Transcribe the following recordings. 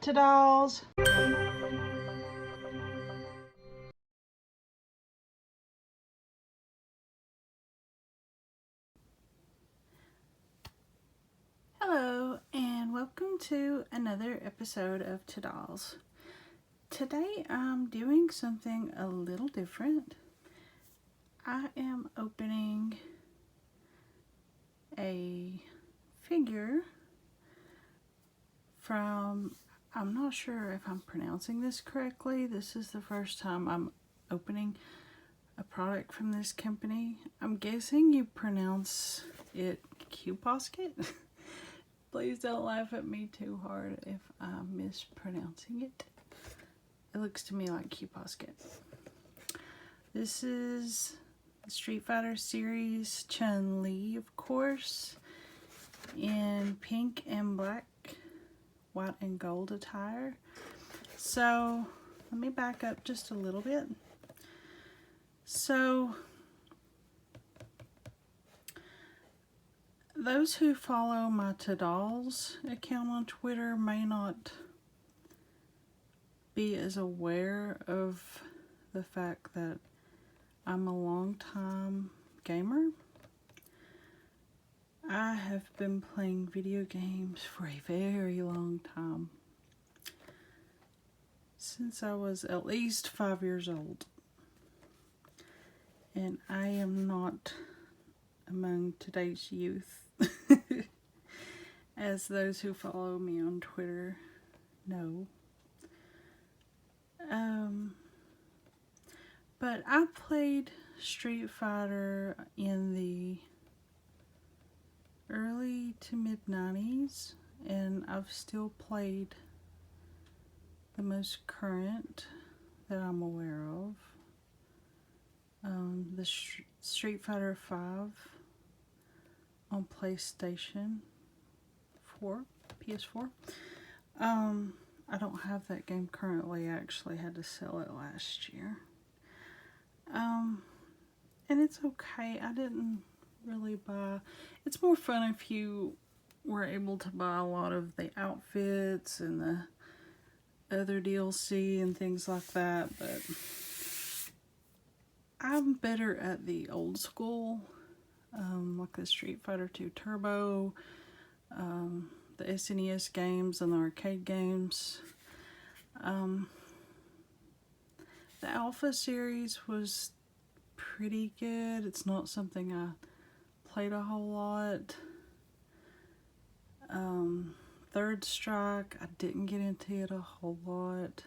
TaDolls. Hello and welcome to another episode of TaDolls. Today I'm doing something a little different. I am opening a figure from, I'm not sure if I'm pronouncing this correctly. This is the first time I'm opening a product from this company. I'm guessing you pronounce it Posket. Please don't laugh at me too hard if I'm mispronouncing it. It looks to me like Posket. This is the Street Fighter series Chun Li, of course, in pink and black, white and gold attire. So let me back up just a little bit. So those who follow my TaDolls account on Twitter may not be as aware of the fact that I'm a long-time gamer. I have been playing video games for a very long time, since I was at least 5 years old. And I am not among today's youth, as those who follow me on Twitter know. But I played Street Fighter in the early to mid 90s, and I've still played the most current that I'm aware of. The Street Fighter 5 on PlayStation 4, PS4. I don't have that game currently. I actually had to sell it last year. And it's okay. I didn't really buy. It's more fun if you were able to buy a lot of the outfits and the other DLC and things like that, but I'm better at the old school, like the Street Fighter 2 Turbo, the SNES games and the arcade games. The Alpha series was pretty good. It's not something I played a whole lot. Third Strike, I didn't get into it a whole lot.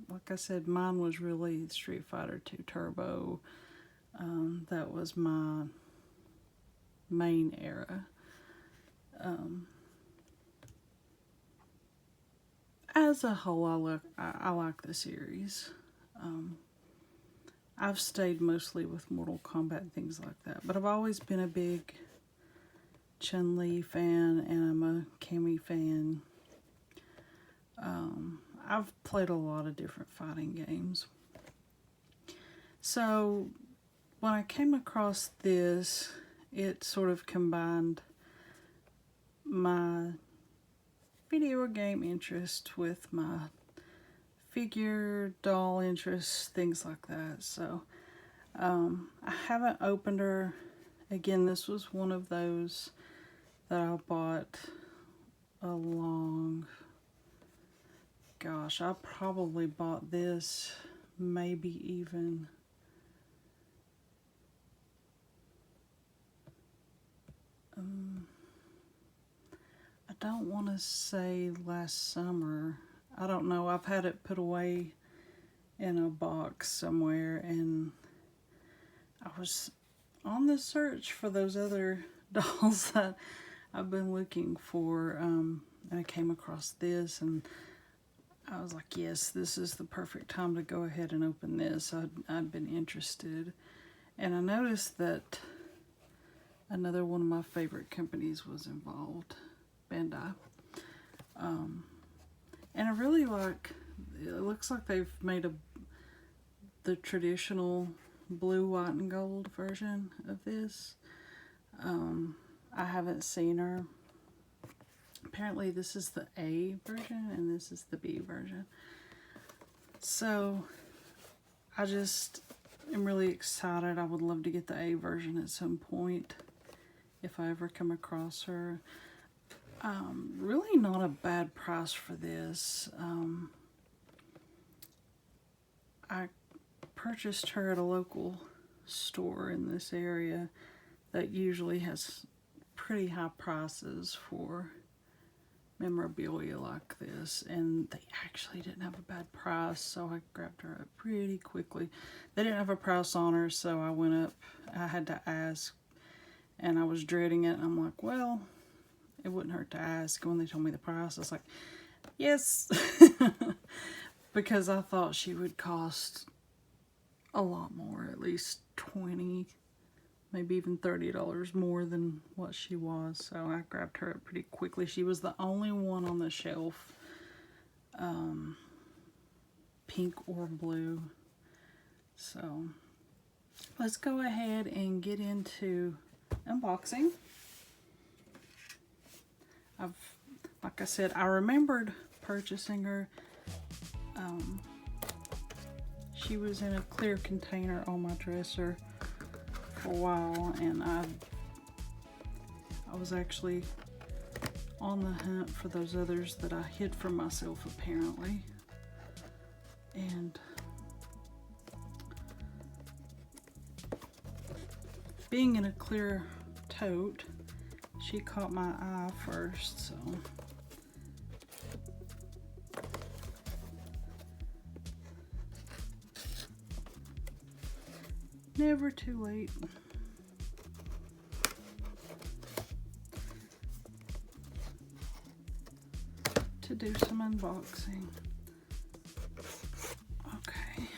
Like I said, mine was really Street Fighter 2 Turbo. That was my main era. As a whole, I like the series. I've stayed mostly with Mortal Kombat and things like that, but I've always been a big Chun Li fan, and I'm a Cammy fan. I've played a lot of different fighting games. So when I came across this, it sort of combined my video game interest with my figure, doll interest, things like that. So I haven't opened her. Again, this was one of those that I bought a long, gosh, I probably bought this maybe even I don't want to say last summer. I don't know. I've had it put away in a box somewhere, and I was on the search for those other dolls that I've been looking for, and I came across this, and I was like, yes, this is the perfect time to go ahead and open this. I'd been interested, and I noticed that another one of my favorite companies was involved, Bandai. And I really like, it looks like they've made the traditional blue, white, and gold version of this. I haven't seen her. Apparently this is the A version and this is the B version. So I just am really excited. I would love to get the A version at some point if I ever come across her. Really not a bad price for this. I purchased her at a local store in this area that usually has pretty high prices for memorabilia like this, and they actually didn't have a bad price, so I grabbed her up pretty quickly. They didn't have a price on her, so I went up. I had to ask, and I was dreading it. I'm like, well, it wouldn't hurt to ask. When they told me the price, I was like, yes. Because I thought she would cost a lot more, at least $20, maybe even $30 more than what she was. So I grabbed her up pretty quickly. She was the only one on the shelf, pink or blue. So let's go ahead and get into unboxing. Like I said, I remembered purchasing her. She was in a clear container on my dresser for a while, and I was actually on the hunt for those others that I hid from myself, apparently. And being in a clear tote, she caught my eye first, so never too late. To do some unboxing. Okay.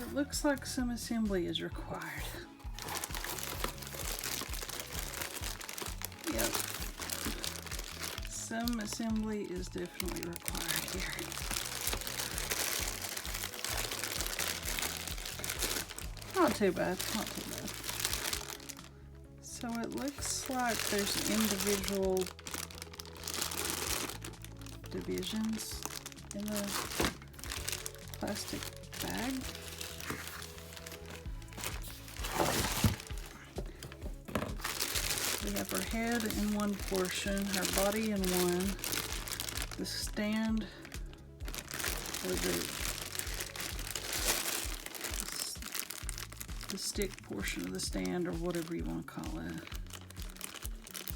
It looks like some assembly is required. Yep. Some assembly is definitely required here. Not too bad, not too bad. So it looks like there's individual divisions in the plastic bag. We have her head in one portion, her body in one, the stand, or the stick portion of the stand, or whatever you want to call it.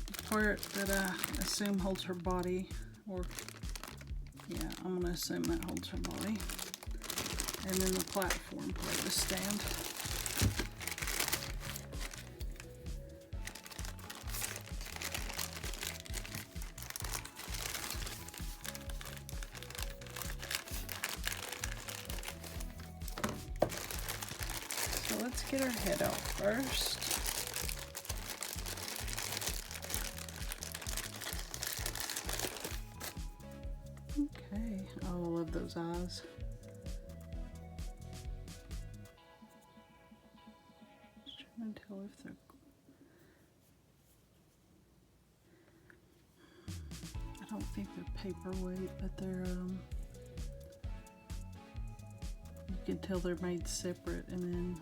The part that I assume holds her body, or yeah, I'm going to assume that holds her body. And then the platform part of the stand. So let's get her head out first. Okay, oh, I love those eyes. Just trying to tell if they're... I don't think they're paperweight, but they're you can tell they're made separate and then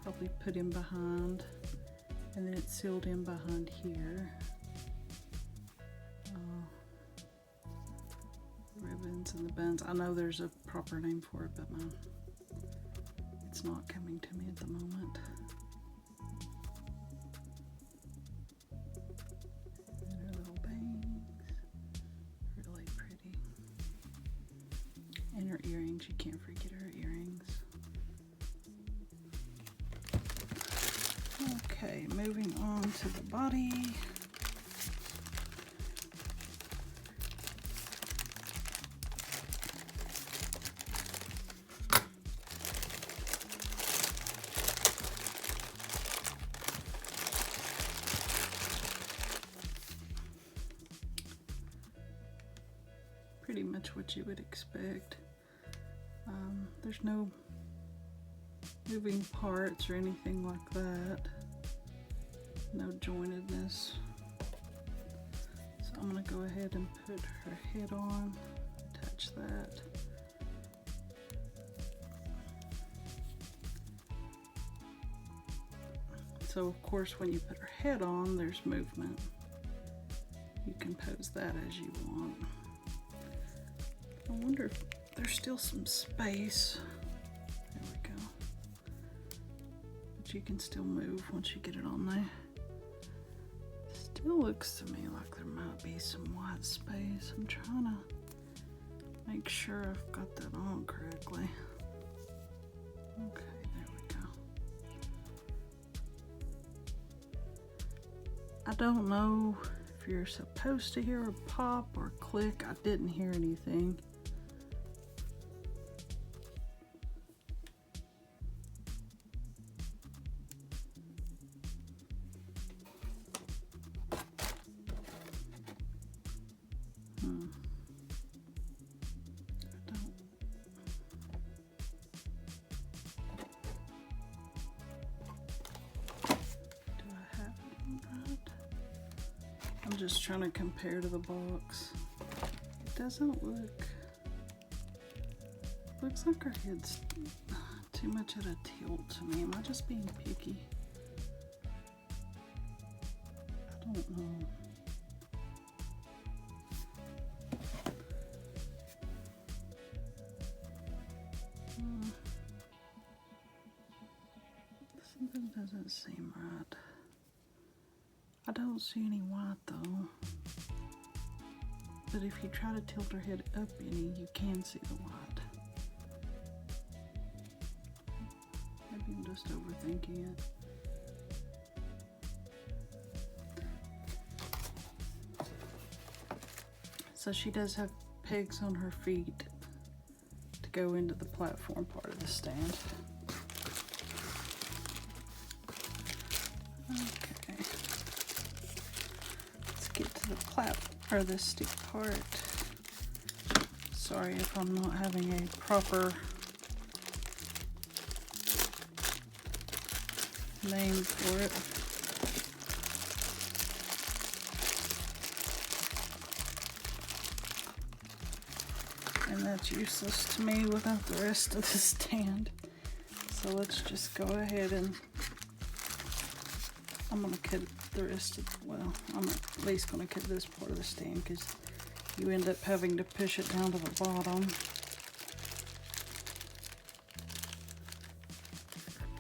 probably put in behind, and then it's sealed in behind here. Ribbons and the buns. I know there's a proper name for it, but it's not coming to me at the moment. And her little bangs, really pretty. And her earrings, you can't forget her earrings. Okay, Okay, moving on to the body. Pretty much what you would expect. There's no moving parts or anything like that. No jointedness. So I'm gonna go ahead and put her head on, attach that. So of course when you put her head on, there's movement. You can pose that as you want. I wonder if there's still some space. There we go. But you can still move once you get it on there. Still looks to me like there might be some white space. I'm trying to make sure I've got that on correctly. Okay, there we go. I don't know if you're supposed to hear a pop or click. I didn't hear anything. I'm just trying to compare to the box. It doesn't look... Looks like her head's too much at a tilt to me. Am I just being picky? I don't know. Something doesn't seem right. I don't see any white though. But if you try to tilt her head up any, you can see the white. Maybe I'm just overthinking it. So she does have pegs on her feet to go into the platform part of the stand. Okay. Let's get to the stick part. Sorry if I'm not having a proper name for it. And that's useless to me without the rest of the stand. So let's just go ahead and I'm gonna cut the rest of, well, I'm at least gonna cut this part of the stand because you end up having to push it down to the bottom.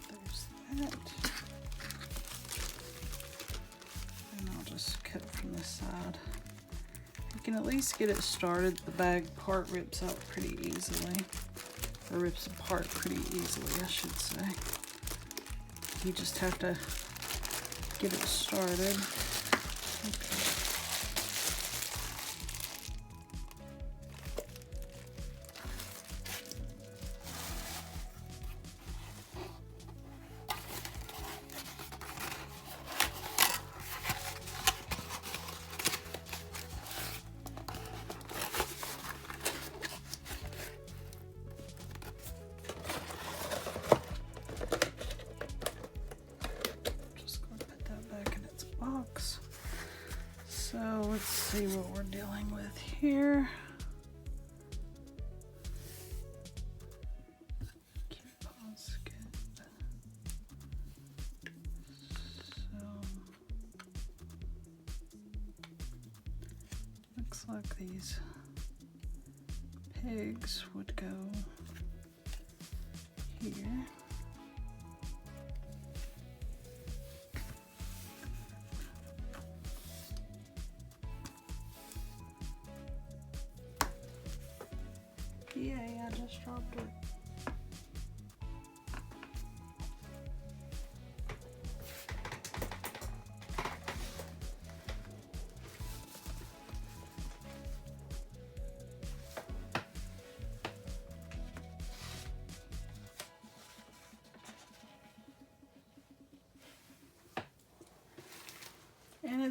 There's that. And I'll just cut from this side. You can at least get it started. The bag part rips out pretty easily. Or rips apart pretty easily, I should say. You just have to get it started. Okay. So let's see what we're dealing with here. Posket. So looks like these pegs would go here. Yay, I just dropped it.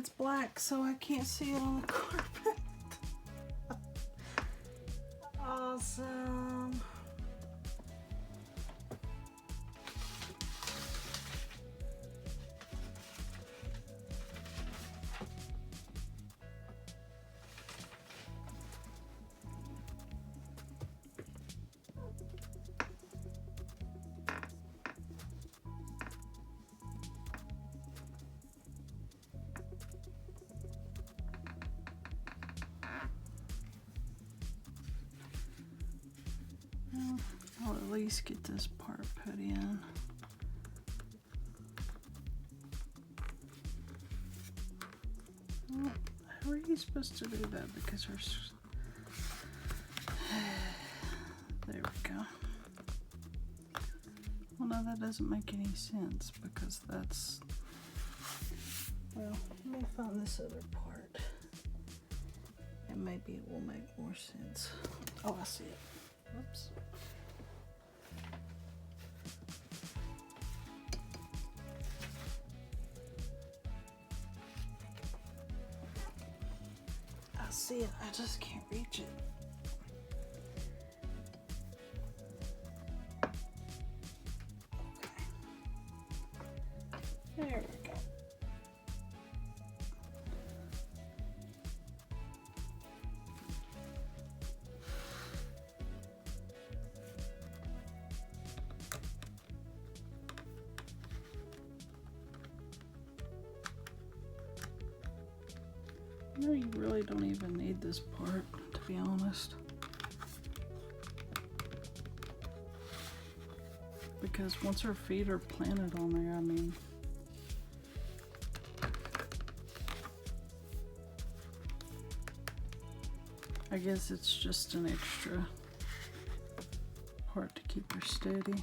it's black, so I can't see it on the carpet. Awesome. I'll at least get this part put in. Well, how are you supposed to do that? Because there's... There we go. Well, no, that doesn't make any sense because that's... Well, let me find this other part. And maybe it will make more sense. Oh, I see it. Whoops. I see it, I just can't reach it. Okay. There we go. No, you really don't even need this part, to be honest. Because once her feet are planted on there, I mean... I guess it's just an extra part to keep her steady.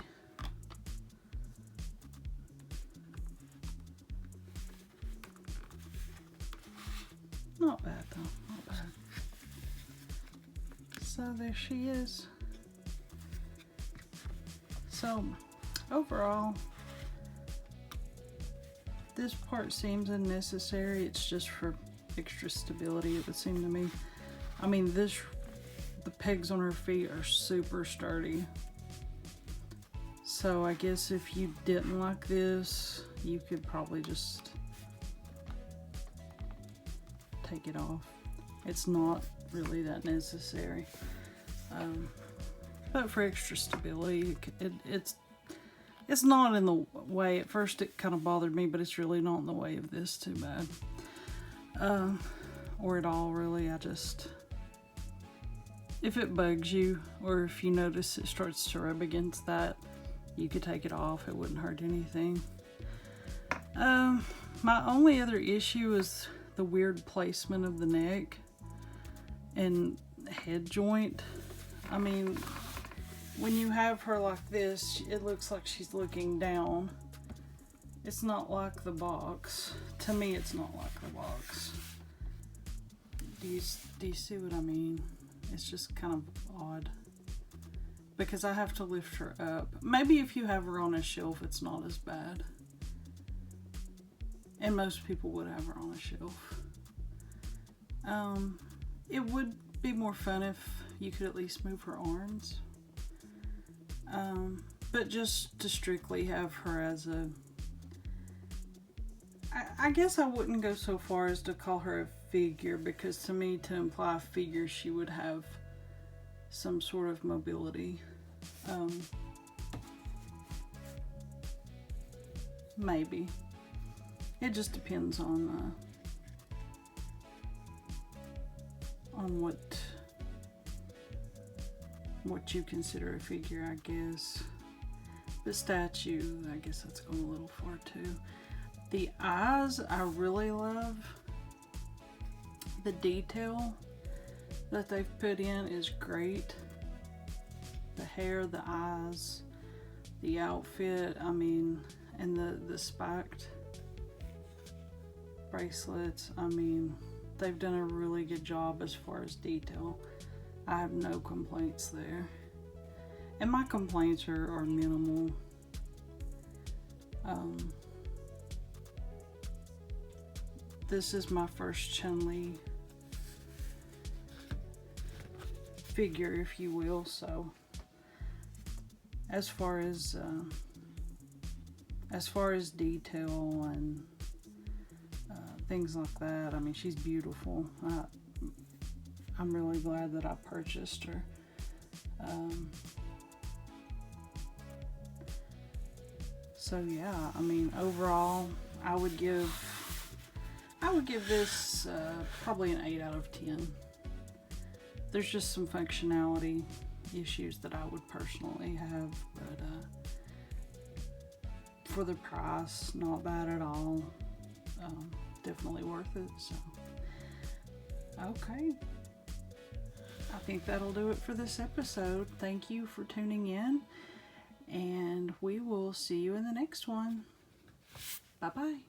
Not bad though, not bad. So there she is. So overall, this part seems unnecessary. It's just for extra stability, it would seem to me. I mean, the pegs on her feet are super sturdy. So I guess if you didn't like this, you could probably just take it off. It's not really that necessary, but for extra stability, it's not in the way. At first it kind of bothered me, but it's really not in the way of this too bad, or at all really. I just, if it bugs you or if you notice it starts to rub against that, you could take it off. It wouldn't hurt anything. My only other issue is the weird placement of the neck and head joint. I mean, when you have her like this, it looks like she's looking down. It's not like the box. To me, it's not like the box. Do you see what I mean? It's just kind of odd. Because I have to lift her up. Maybe if you have her on a shelf, it's not as bad. And most people would have her on a shelf. It would be more fun if you could at least move her arms. But just to strictly have her as a... I guess I wouldn't go so far as to call her a figure, because to me, to imply a figure, she would have some sort of mobility. Maybe. It just depends on what you consider a figure, I guess. The statue, I guess that's going a little far too. The eyes, I really love. The detail that they've put in is great. The hair, the eyes, the outfit, I mean, and the spiked bracelets, I mean, they've done a really good job as far as detail. I have no complaints there. And my complaints are minimal. this is my first Chun Li figure, if you will, so as far as detail and things like that, I mean, she's beautiful. I'm really glad that I purchased her. So yeah, I mean, overall, I would give this probably an 8 out of 10. There's just some functionality issues that I would personally have, but for the price, not bad at all. Definitely worth it. So, okay. I think that'll do it for this episode. Thank you for tuning in, and we will see you in the next one. Bye-bye.